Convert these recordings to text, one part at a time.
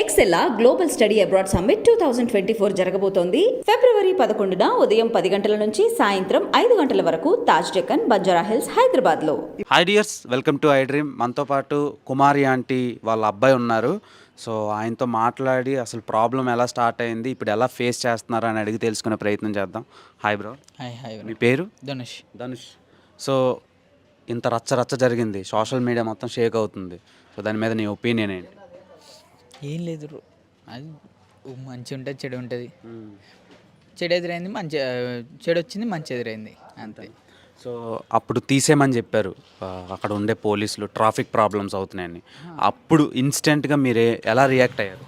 ఎక్సెల్లా global study abroad summit 2024 జరగబోతోంది. ఫిబ్రవరి 11న ఉదయం 10 గంటల నుంచి సాయంత్రం 5 గంటల వరకు తాజ్ డెక్కన్, బంజారా హిల్స్, హైదరాబాద్లో. Hi dears, welcome to I Dream. మనతో పాటు కుమారి ఆంటీ వాళ్ళ అబ్బాయి ఉన్నారు. సో ఆయనతో మాట్లాడి అసలు ప్రాబ్లం ఎలా స్టార్ట్ అయింది, ఇప్పుడు ఎలా ఫేస్ చేస్తున్నారు అని అడిగి తెలుసుకునే ప్రయత్నం చేద్దాం. Hi bro. హాయ్. మీ పేరు? ధనుష్. సో ఇంత రచ్చ జరిగింది, సోషల్ మీడియా మొత్తం షేక్ అవుతుంది. సో దాని మీద నీ ఒపీనియన్ ఏంటి? ఏం లేదు, అది మంచి ఉంటుంది, చెడు ఉంటుంది. చెడు ఎదురైంది, చెడు వచ్చింది, మంచి ఎదురైంది, అంతే. సో అప్పుడు తీసేయమని చెప్పారు అక్కడ ఉండే పోలీసులు, ట్రాఫిక్ ప్రాబ్లమ్స్ అవుతున్నాయని. అప్పుడు ఇన్స్టెంట్గా మీరు ఎలా రియాక్ట్ అయ్యారు?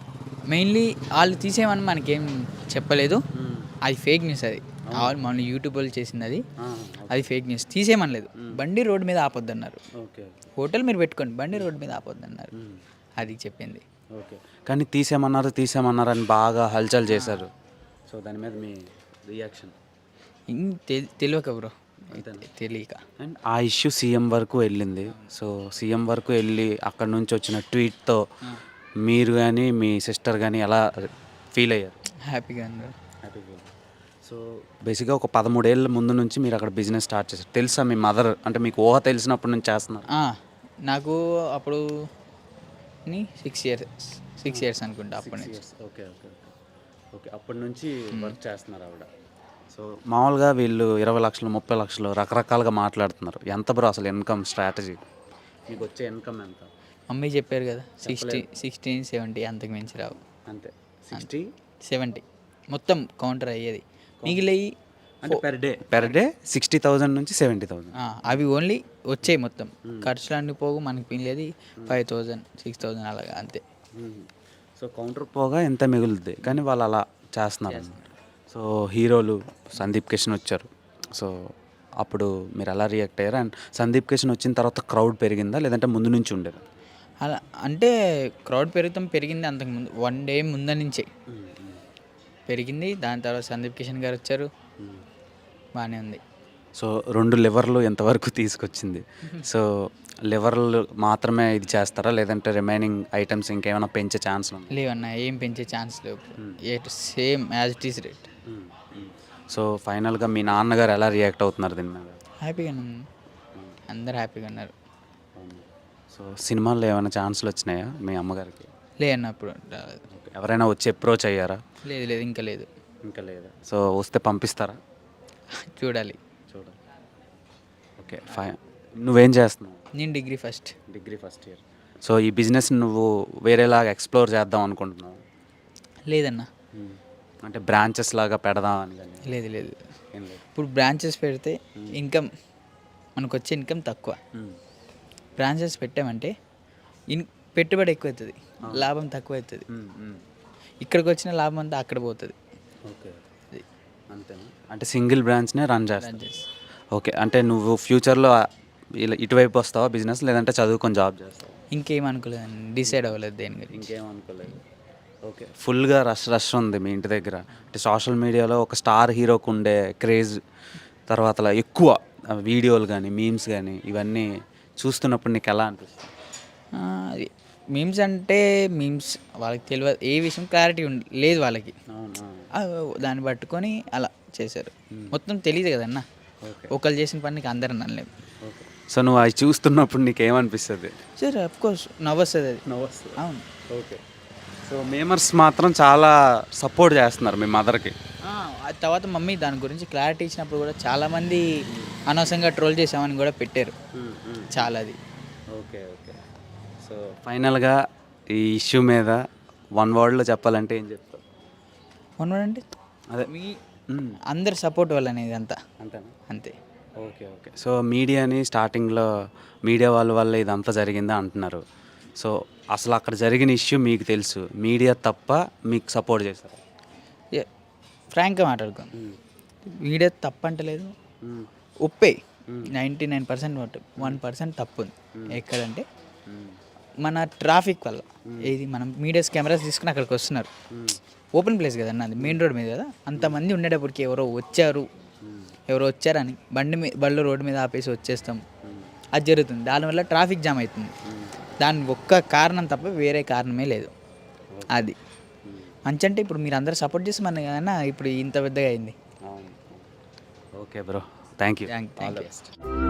మెయిన్లీ వాళ్ళు తీసేయమని మనకేం చెప్పలేదు, అది ఫేక్ న్యూస్. అది మన యూట్యూబ్ వాళ్ళు చేసింది, అది ఫేక్ న్యూస్. తీసేయమనలేదు, బండి రోడ్డు మీద ఆపొద్దు అన్నారు. హోటల్ మీరు పెట్టుకోండి, బండి రోడ్డు మీద ఆపొద్దు అన్నారు, అది చెప్పింది. ఓకే, కానీ తీసేయమన్నారు అని బాగా హల్చల్ చేశారు. సో దాని మీద మీ రియాక్షన్? తెలియక బ్రో, తెలియక. అండ్ ఆ ఇష్యూ సీఎం వరకు వెళ్ళింది. సో సీఎం వరకు వెళ్ళి అక్కడ నుంచి వచ్చిన ట్వీట్తో మీరు కానీ మీ సిస్టర్ కానీ ఎలా ఫీల్ అయ్యారు? హ్యాపీగా అన్నారు. సో బేసిక్గా ఒక 13 ఏళ్ళ ముందు నుంచి మీరు అక్కడ బిజినెస్ స్టార్ట్ చేశారు. తెలుసా మీ మదర్, అంటే మీకు ఊహ తెలిసినప్పటి నుంచి చేస్తున్నారు? నాకు అప్పుడు 6 ఇయర్స్ అనుకుంటా, అప్పటి నుంచి. ఓకే, అప్పటి నుంచి వర్క్ చేస్తున్నారు ఆవిడ. సో మామూలుగా వీళ్ళు 20 లక్షలు 30 లక్షలు రకరకాలుగా మాట్లాడుతున్నారు. ఎంత బ్రో అసలు ఇన్కమ్ స్ట్రాటజీ? మీకు వచ్చే ఇన్కమ్ ఎంత? మమ్మీ చెప్పారు కదా, 60, 70, అంతకు మించి రావు. అంతే, 60, 70 మొత్తం కౌంటర్ అయ్యేది. మిగిలియి అంటే పెర్ డే 60,000 నుంచి 70,000. అవి ఓన్లీ వచ్చాయి మొత్తం. ఖర్చులు అన్ని పోగు మనకి పిల్లది 5,000, 6,000 అలాగా, అంతే. సో కౌంటర్ పోగా ఎంత మిగులుద్ది, కానీ వాళ్ళు అలా చేస్తున్నారు. సో హీరోలు సందీప్ కిషన్ వచ్చారు. సో అప్పుడు మీరు ఎలా రియాక్ట్ అయ్యారు? అండ్ సందీప్ కిషన్ వచ్చిన తర్వాత క్రౌడ్ పెరిగిందా, లేదంటే ముందు నుంచి ఉండేదా? అలా అంటే క్రౌడ్ పెరిగింది అంతకుముందు, 1 డే ముందు నుంచే పెరిగింది. దాని తర్వాత సందీప్ కిషన్ గారు వచ్చారు, బాగానే ఉంది. సో 2 లివర్లు ఎంతవరకు తీసుకొచ్చింది? సో లివర్లు మాత్రమే ఇది చేస్తారా, లేదంటే రిమైనింగ్ ఐటమ్స్ ఇంకేమైనా పెంచే ఛాన్స్ ఉంది? లేవన్నా, ఏం పెంచే ఛాన్స్ లేవు, same as it is rate. So ఫైనల్గా మీ నాన్నగారు ఎలా రియాక్ట్ అవుతున్నారు దీని మీద? హ్యాపీగా అందరు హ్యాపీగా ఉన్నారు. సో సినిమాల్లో ఏమైనా ఛాన్సులు వచ్చినాయా మీ అమ్మగారికి? లేదన్నప్పుడు ఎవరైనా వచ్చి అప్రోచ్ అయ్యారా? లేదు, ఇంకా లేదు. సో వస్తే పంపిస్తారా? చూడాలి. Okay, fine. నువ్వేం చేస్తున్నావు? నేను డిగ్రీ ఫస్ట్ ఇయర్. సో ఈ బిజినెస్ నువ్వు వేరేలాగా ఎక్స్ప్లోర్ చేద్దాం అనుకుంటున్నావు? లేదన్నా, అంటే బ్రాంచెస్ లాగా పెడదాం అని? లేదు. ఇప్పుడు బ్రాంచెస్ పెడితే ఇన్కమ్, మనకు వచ్చే ఇన్కమ్ తక్కువ. బ్రాంచెస్ పెట్టామంటే పెట్టుబడి ఎక్కువ అవుతుంది, లాభం తక్కువ అవుతుంది. ఇక్కడికి వచ్చిన లాభం అంతా అక్కడ పోతుంది. ఓకే, అంతేనా? అంటే సింగిల్ బ్రాంచ్నే రన్ చేస్తాను. ఓకే, అంటే నువ్వు ఫ్యూచర్లో ఇలా ఇటువైపు వస్తావా బిజినెస్, లేదంటే చదువుకొని జాబ్ చేస్తావా? ఇంకేం అనుకోలేదు, డిసైడ్ అవ్వలేదు దేని గురించి. ఇంకేం అనుకోలేదు. ఓకే, ఫుల్గా రష్ ఉంది మీ ఇంటి దగ్గర. అంటే సోషల్ మీడియాలో ఒక స్టార్ హీరోకు ఉండే క్రేజ్, తర్వాత ఎక్కువ వీడియోలు కానీ మీమ్స్ కానీ ఇవన్నీ చూస్తున్నప్పుడు నీకు ఎలా అనిపిస్తుంది? మీమ్స్ అంటే మీమ్స్ వాళ్ళకి తెలియదు, ఏ విషయం క్లారిటీ లేదు వాళ్ళకి. దాన్ని పట్టుకొని అలా చేశారు, మొత్తం తెలియదు కదన్నా. ఒకళ్ళు చేసిన పనికి అందరూ అనలేము. సో నువ్వు అవి చూస్తున్నప్పుడు నీకు ఏమనిపిస్తుంది? సరే, అఫ్కోర్స్ నవ్వొస్తుంది. అది అవును. ఓకే, సో మేమర్స్ మాత్రం చాలా సపోర్ట్ చేస్తున్నారు మీ మదర్కి. తర్వాత మమ్మీ దాని గురించి క్లారిటీ ఇచ్చినప్పుడు కూడా చాలామంది అనవసరంగా ట్రోల్ చేసామని కూడా పెట్టారు చాలా. అది ఓకే. సో ఫైనల్గా ఈ ఇష్యూ మీద 1 వర్డ్లో చెప్పాలంటే ఏం చెప్తావు? 1 వర్డ్ అంటే అదే మీ అందరి సపోర్ట్ వల్ల అనేది అంతే. ఓకే. సో మీడియాని స్టార్టింగ్లో మీడియా వాళ్ళ వల్ల ఇదంతా జరిగిందా అంటున్నారు. సో అసలు అక్కడ జరిగిన ఇష్యూ మీకు తెలుసు, మీడియా తప్ప మీకు సపోర్ట్ చేస్తారు? ఫ్రాంక్గా మాట్లాడుకోండి, మీడియా తప్పు అంటలేదు, ఒప్పే 99% 1% తప్పు ఉంది. ఎక్కడంటే మన ట్రాఫిక్ వల్ల. ఏది మనం మీడియాస్ కెమెరాస్ తీసుకుని అక్కడికి వస్తున్నారు, ఓపెన్ ప్లేస్ కదన్న, అది మెయిన్ రోడ్ మీద కదా. అంతమంది ఉండేటప్పటికి ఎవరో వచ్చారని బళ్ళు రోడ్డు మీద ఆపేసి వచ్చేస్తాం, అది జరుగుతుంది. దానివల్ల ట్రాఫిక్ జామ్ అవుతుంది. దాని ఒక్క కారణం తప్ప వేరే కారణమే లేదు. అది మంచి అంటే ఇప్పుడు మీరు అందరూ సపోర్ట్ చేసి మన కన్నా ఇప్పుడు ఇంత పెద్దగా అయింది. Okay bro, thank you. Thank you.